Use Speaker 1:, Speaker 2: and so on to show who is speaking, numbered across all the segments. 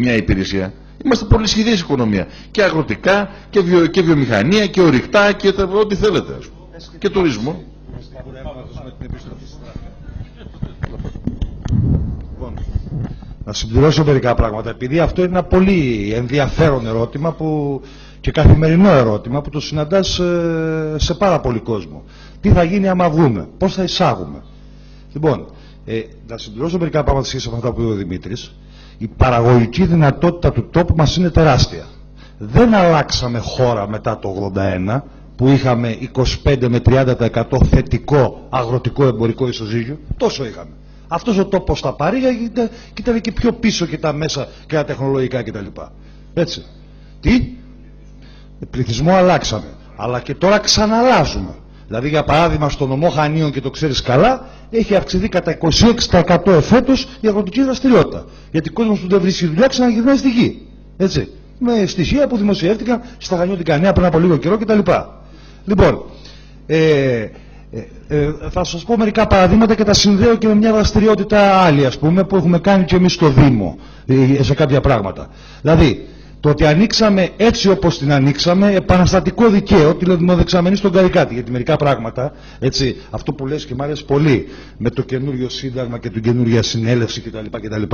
Speaker 1: μια υπηρεσία. Είμαστε πολυσχηδής οικονομία. Και αγροτικά και βιομηχανία και ορυκτά και ό,τι θέλετε. Και τουρισμό.
Speaker 2: Να συμπληρώσω μερικά πράγματα, επειδή αυτό είναι ένα πολύ ενδιαφέρον ερώτημα και καθημερινό ερώτημα που το συναντάς σε πάρα πολύ κόσμο. Τι θα γίνει άμα βγούμε, πώς θα εισάγουμε. Λοιπόν, να συμπληρώσω μερικά πράγματα σχέση με αυτά που είπε ο Δημήτρης. Η παραγωγική δυνατότητα του τόπου μας είναι τεράστια. Δεν αλλάξαμε χώρα μετά το 81 που είχαμε 25 με 30% θετικό αγροτικό εμπορικό ισοζύγιο. Τόσο είχαμε. Αυτός ο τόπος τα παρήγαγε και ήταν και πιο πίσω και τα μέσα και τα τεχνολογικά κτλ. Έτσι. Τι? Πληθυσμό αλλάξαμε. Αλλά και τώρα ξαναλλάζουμε. Δηλαδή για παράδειγμα στο νομό Χανίων, και το ξέρεις καλά, έχει αυξηθεί κατά 26% εφέτος η αγροτική δραστηριότητα. Γιατί ο κόσμος που δεν βρίσκει δουλειά ξαναγυρνάει στη γη. Έτσι. Με στοιχεία που δημοσιεύτηκαν στα Χανιώτικα Νέα πριν από λίγο καιρό κτλ. Λοιπόν, θα σας πω μερικά παραδείγματα και τα συνδέω και με μια δραστηριότητα άλλη, ας πούμε, που έχουμε κάνει και εμείς στο Δήμο σε κάποια πράγματα. Δηλαδή, το ότι ανοίξαμε έτσι όπως την ανοίξαμε, επαναστατικό δικαίωμα, τηλεδημοδεξαμενή στον Καρικάτη, γιατί μερικά πράγματα, έτσι, αυτό που λες και μ' αρέσει πολύ, με το καινούριο σύνταγμα και την καινούργια συνέλευση κτλ.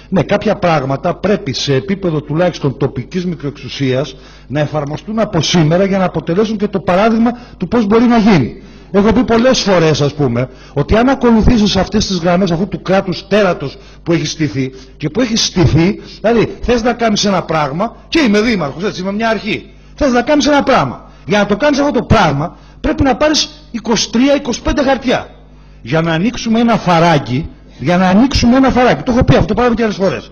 Speaker 2: Ναι, κάποια πράγματα πρέπει σε επίπεδο τουλάχιστον τοπικής μικροεξουσίας να εφαρμοστούν από σήμερα για να αποτελέσουν και το παράδειγμα του πώς μπορεί να γίνει. Έχω πει πολλές φορές, ας πούμε, ότι αν ακολουθήσεις αυτές τις γραμμές αυτού του κράτους τέρατος που έχει στηθεί και που έχει στηθεί, δηλαδή θες να κάνεις ένα πράγμα, και είμαι δήμαρχος, έτσι, είμαι μια αρχή, θες να κάνεις ένα πράγμα. Για να το κάνεις αυτό το πράγμα πρέπει να πάρεις 23-25 χαρτιά. Για να ανοίξουμε ένα φαράγγι, το έχω πει αυτό, το πάραμε και άλλες φορές.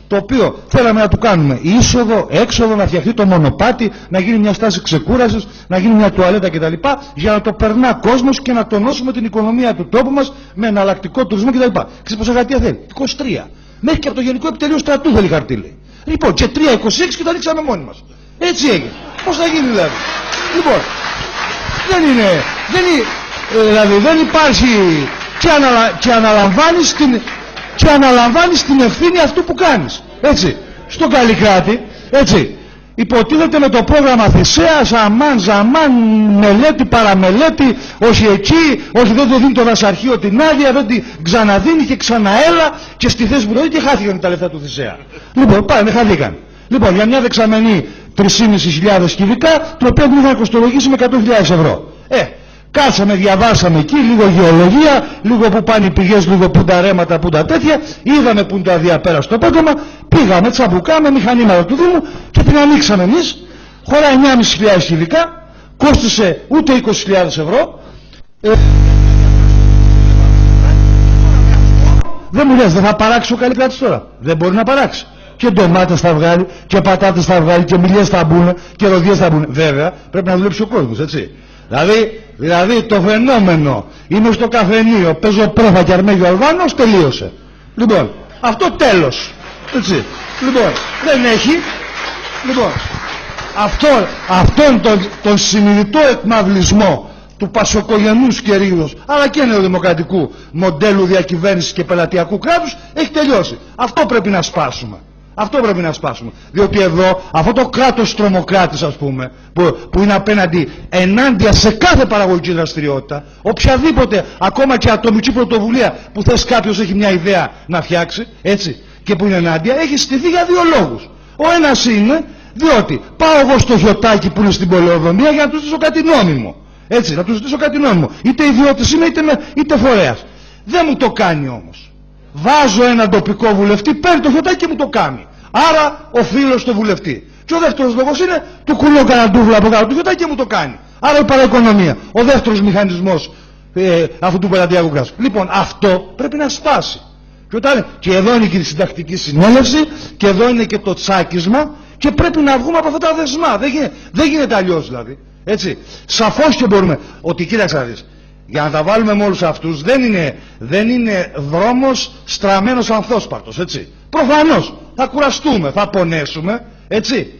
Speaker 2: Το οποίο θέλαμε να του κάνουμε είσοδο, έξοδο, να φτιαχτεί το μονοπάτι, να γίνει μια στάση ξεκούρασης, να γίνει μια τουαλέτα κτλ. Για να το περνά κόσμος και να τονώσουμε την οικονομία του τόπου μας με εναλλακτικό τουρισμό κτλ. Ξέρεις πόσα χαρτιά θέλει? 23. Μέχρι και από το Γενικό Επιτελείο Στρατού θέλει χαρτί, λέει. Λοιπόν, και 3-26 και το ανοίξαμε μόνοι μας. Έτσι έγινε. Πώς θα γίνει δηλαδή? Λοιπόν, δεν υπάρχει και αναλαμβάνεις την ευθύνη αυτού που κάνεις. Έτσι, στον Καλλικράτη, έτσι, υποτίθεται με το πρόγραμμα Θησέα, ζαμάν, μελέτη, παραμελέτη, όχι εκεί, όχι δεν το δίνει το δασαρχείο την άδεια, δεν την ξαναδίνει και ξαναέλα και στη θέση που το δίνει και χάθηκαν τα λεφτά του Θησέα. Λοιπόν, πάνε, χαθήκαν. Λοιπόν, για μια δεξαμενή 3.500 κυβικά, το οποίο την είχαν κοστολογήσει με 100.000 ευρώ. Κάτσαμε, διαβάσαμε εκεί, λίγο γεωλογία, λίγο που πάνε οι πηγές, λίγο που τα ρέματα, που τα τέτοια, είδαμε που είναι το αδιαπέραστο πέτρωμα, πήγαμε, τσαμπουκάμε, μηχανήματα του Δήμου και την ανοίξαμε εμείς, χωράει 9.500 κυβικά, κόστησε ούτε 20.000 ευρώ. Δεν μου λες, δεν θα παράξει ο Καλλικράτης τώρα? Δεν μπορεί να παράξει. Και ντομάτες θα βγάλει, και πατάτες θα βγάλει, και μιλιές θα μπουν, και ροδιές θα μπουν. Βέβαια, πρέπει να δουλέψει ο κόσμος, έτσι. Δηλαδή το φαινόμενο, είμαι στο καφενείο, παίζω πρόφα και Αρμέγιο Αλβάνος, τελείωσε. Λοιπόν, αυτό τέλος. Έτσι. Λοιπόν, δεν έχει. Λοιπόν, αυτόν τον συνειδητό εκμαυλισμό του πασοκογενούς κυρίως, αλλά και νεοδημοκρατικού μοντέλου διακυβέρνησης και πελατειακού κράτους, έχει τελειώσει. Αυτό πρέπει να σπάσουμε. Αυτό πρέπει να σπάσουμε. Διότι εδώ αυτό το κράτος τρομοκράτης, ας πούμε, που είναι ενάντια σε κάθε παραγωγική δραστηριότητα, οποιαδήποτε, ακόμα και ατομική πρωτοβουλία που θες κάποιος έχει μια ιδέα να φτιάξει, έτσι, και που είναι ενάντια, έχει στηθεί για δύο λόγους. Ο ένας είναι διότι πάω εγώ στο Χιωτάκι που είναι στην πολεοδομία για να του ζητήσω κάτι νόμιμο. Έτσι, να του ζητήσω κάτι νόμιμο. Είτε ιδιώτης είμαι είτε φορέας. Δεν μου το κάνει όμως. Βάζω έναν τοπικό βουλευτή, παίρνει το Χιωτάκι και μου το κάνει. Άρα οφείλω στο βουλευτή. Και ο δεύτερος λόγος είναι του κουνώ κανένα ντούβλα από κάτω του Χιωτάκι και μου το κάνει. Άρα η παραοικονομία. Ο δεύτερος μηχανισμός αυτού του πελατειακού κράτους. Λοιπόν, αυτό πρέπει να σπάσει. Και εδώ είναι και η συντακτική συνέλευση, και εδώ είναι και το τσάκισμα, και πρέπει να βγούμε από αυτά τα δεσμά. Δεν γίνεται αλλιώς δηλαδή. Έτσι. Σαφώς και μπορούμε. Ότι κοίταξε να δεις. Για να τα βάλουμε με όλους αυτούς δεν είναι δρόμος στραμμένος ανθόσπαρτος, έτσι. Προφανώς θα κουραστούμε, θα πονέσουμε, έτσι.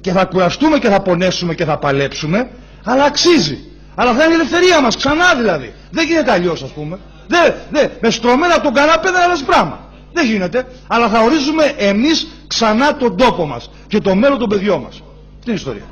Speaker 2: Και θα κουραστούμε και θα πονέσουμε και θα παλέψουμε, αλλά αξίζει. Αλλά θα είναι η ελευθερία μας, ξανά δηλαδή. Δεν γίνεται αλλιώς, ας πούμε. Με στρωμένα από τον καναπέ δεν αλλάζει πράγμα. Δεν γίνεται. Αλλά θα ορίζουμε εμείς ξανά τον τόπο μας και το μέλλον των παιδιών μας. Αυτή είναι η ιστορία.